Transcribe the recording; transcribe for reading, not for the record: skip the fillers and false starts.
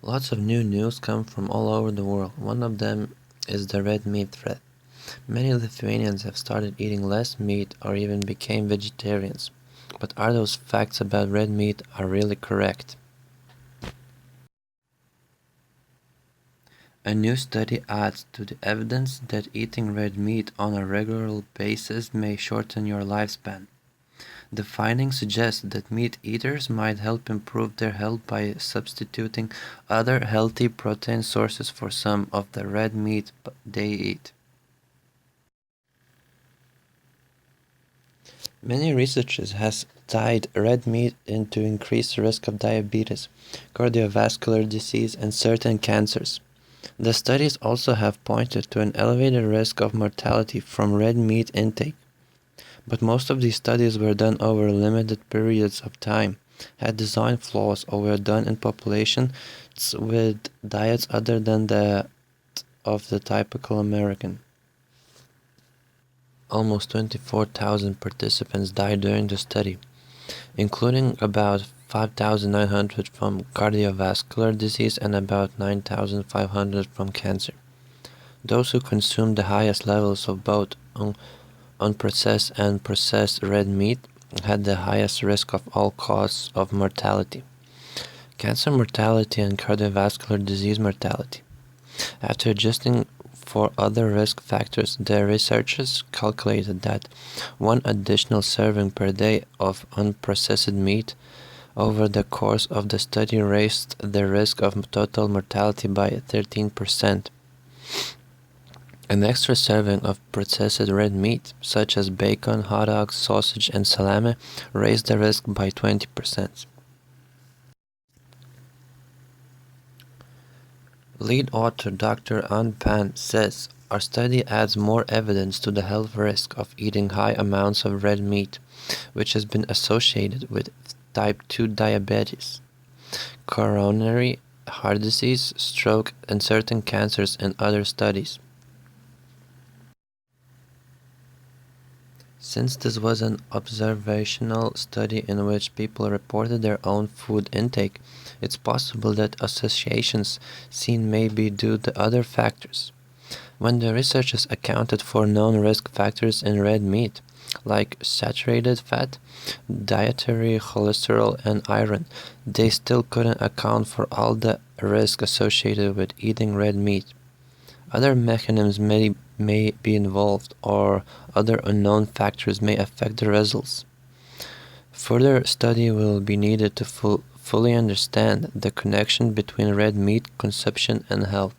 Lots of new news come from all over the world. One of them is the red meat threat. Many Lithuanians have started eating less meat or even became vegetarians. But are those facts about red meat are really correct? A new study adds to the evidence that eating red meat on a regular basis may shorten your lifespan. The findings suggest that meat eaters might help improve their health by substituting other healthy protein sources for some of the red meat they eat. Many researchers have tied red meat into increased risk of diabetes, cardiovascular disease, and certain cancers. The studies also have pointed to an elevated risk of mortality from red meat intake. But most of these studies were done over limited periods of time, had design flaws, or were done in populations with diets other than that of the typical American. Almost 24,000 participants died during the study, including about 5,900 from cardiovascular disease and about 9,500 from cancer. Those who consumed the highest levels of both unprocessed and processed red meat had the highest risk of all causes of mortality: cancer mortality and cardiovascular disease mortality. After adjusting for other risk factors, the researchers calculated that one additional serving per day of unprocessed meat over the course of the study raised the risk of total mortality by 13%. An extra serving of processed red meat, such as bacon, hot dogs, sausage, and salami, raised the risk by 20%. Lead author Dr. An Pan says, "Our study adds more evidence to the health risk of eating high amounts of red meat, which has been associated with type 2 diabetes, coronary heart disease, stroke, and certain cancers in other studies." Since this was an observational study in which people reported their own food intake, it's possible that associations seen may be due to other factors. When the researchers accounted for known risk factors in red meat, like saturated fat, dietary cholesterol, and iron, they still couldn't account for all the risk associated with eating red meat. Other mechanisms may be involved, or other unknown factors may affect the results. Further study will be needed to fully understand the connection between red meat consumption and health.